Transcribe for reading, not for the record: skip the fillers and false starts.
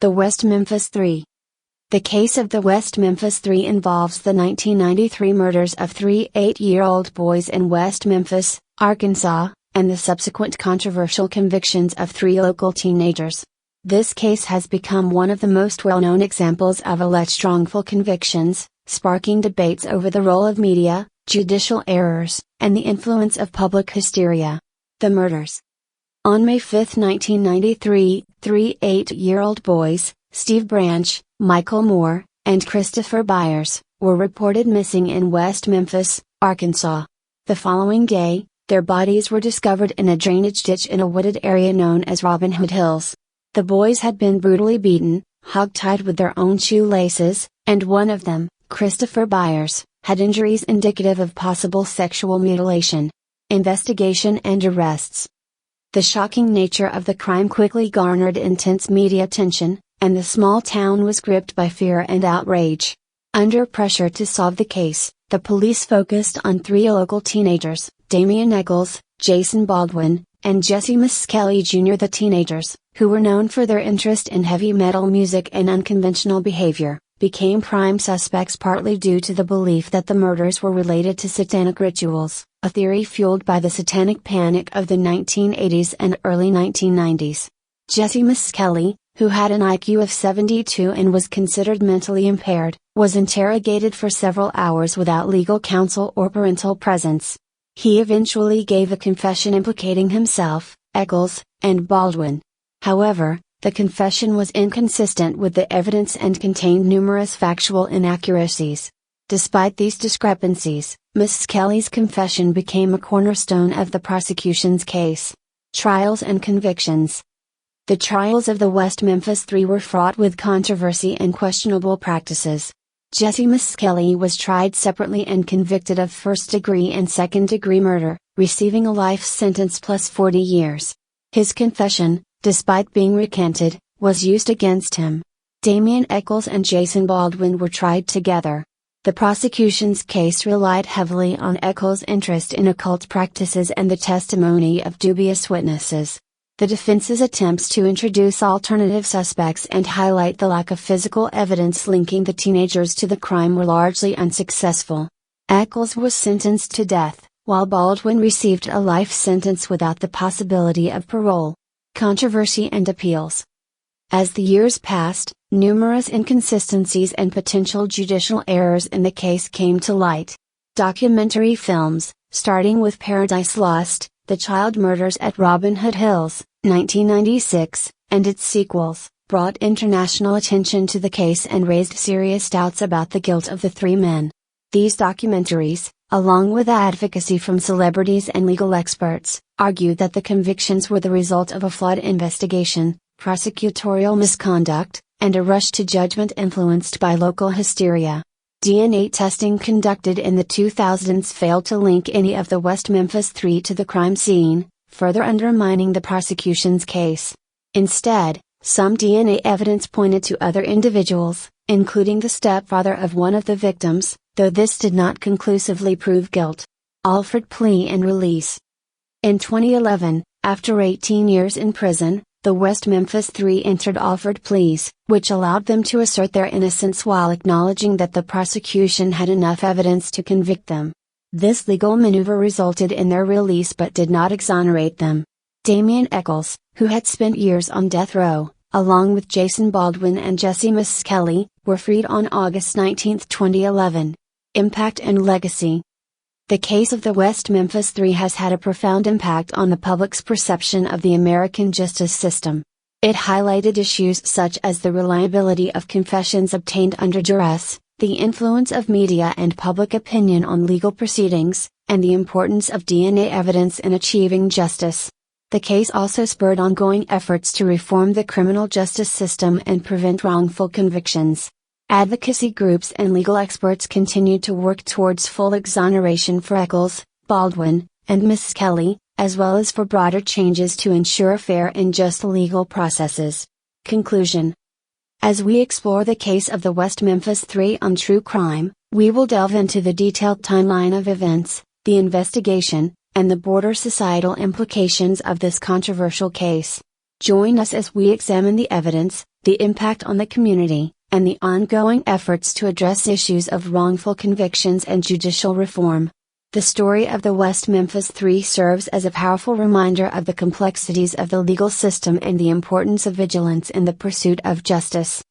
The West Memphis Three. The case of the West Memphis Three involves the 1993 murders of three 8-year-old boys in West Memphis, Arkansas, and the subsequent controversial convictions of three local teenagers. This case has become one of the most well-known examples of alleged wrongful convictions, sparking debates over the role of media, judicial errors, and the influence of public hysteria. The murders. On May 5, 1993, three 8-year-old boys, Steve Branch, Michael Moore, and Christopher Byers, were reported missing in West Memphis, Arkansas. The following day, their bodies were discovered in a drainage ditch in a wooded area known as Robin Hood Hills. The boys had been brutally beaten, hogtied with their own shoelaces, and one of them, Christopher Byers, had injuries indicative of possible sexual mutilation. Investigation and arrests. The shocking nature of the crime quickly garnered intense media attention, and the small town was gripped by fear and outrage. Under pressure to solve the case, the police focused on three local teenagers, Damien Echols, Jason Baldwin, and Jessie Misskelley Jr. The teenagers, who were known for their interest in heavy metal music and unconventional behavior, became prime suspects partly due to the belief that the murders were related to satanic rituals, a theory fueled by the Satanic Panic of the 1980s and early 1990s. Jessie Misskelley, who had an IQ of 72 and was considered mentally impaired, was interrogated for several hours without legal counsel or parental presence. He eventually gave a confession implicating himself, Echols, and Baldwin. However, the confession was inconsistent with the evidence and contained numerous factual inaccuracies. Despite these discrepancies, Misskelley's confession became a cornerstone of the prosecution's case. Trials and convictions. The trials of the West Memphis Three were fraught with controversy and questionable practices. Jessie Misskelley was tried separately and convicted of first-degree and second-degree murder, receiving a life sentence plus 40 years. His confession, despite being recanted, was used against him. Damien Echols and Jason Baldwin were tried together. The prosecution's case relied heavily on Echols' interest in occult practices and the testimony of dubious witnesses. The defense's attempts to introduce alternative suspects and highlight the lack of physical evidence linking the teenagers to the crime were largely unsuccessful. Echols was sentenced to death, while Baldwin received a life sentence without the possibility of parole. Controversy and appeals. As the years passed, numerous inconsistencies and potential judicial errors in the case came to light. Documentary films, starting with Paradise Lost, The Child Murders at Robin Hood Hills, 1996, and its sequels, brought international attention to the case and raised serious doubts about the guilt of the three men. These documentaries, along with advocacy from celebrities and legal experts, argued that the convictions were the result of a flawed investigation, prosecutorial misconduct, and a rush to judgment influenced by local hysteria. DNA testing conducted in the 2000s failed to link any of the West Memphis Three to the crime scene, further undermining the prosecution's case. Instead, some DNA evidence pointed to other individuals, including the stepfather of one of the victims, though this did not conclusively prove guilt. Offered plea and release. In 2011, after 18 years in prison, the West Memphis Three entered offered pleas, which allowed them to assert their innocence while acknowledging that the prosecution had enough evidence to convict them. This legal maneuver resulted in their release but did not exonerate them. Damien Echols, who had spent years on death row, along with Jason Baldwin and Jessie Misskelley, were freed on August 19, 2011. Impact and legacy. The case of the West Memphis Three has had a profound impact on the public's perception of the American justice system. It highlighted issues such as the reliability of confessions obtained under duress, the influence of media and public opinion on legal proceedings, and the importance of DNA evidence in achieving justice. The case also spurred ongoing efforts to reform the criminal justice system and prevent wrongful convictions. Advocacy groups and legal experts continued to work towards full exoneration for Echols, Baldwin, and Misskelley, as well as for broader changes to ensure fair and just legal processes. Conclusion. As we explore the case of the West Memphis Three on True Crime, we will delve into the detailed timeline of events, the investigation, and the broader societal implications of this controversial case. Join us as we examine the evidence, the impact on the community, and the ongoing efforts to address issues of wrongful convictions and judicial reform. The story of the West Memphis Three serves as a powerful reminder of the complexities of the legal system and the importance of vigilance in the pursuit of justice.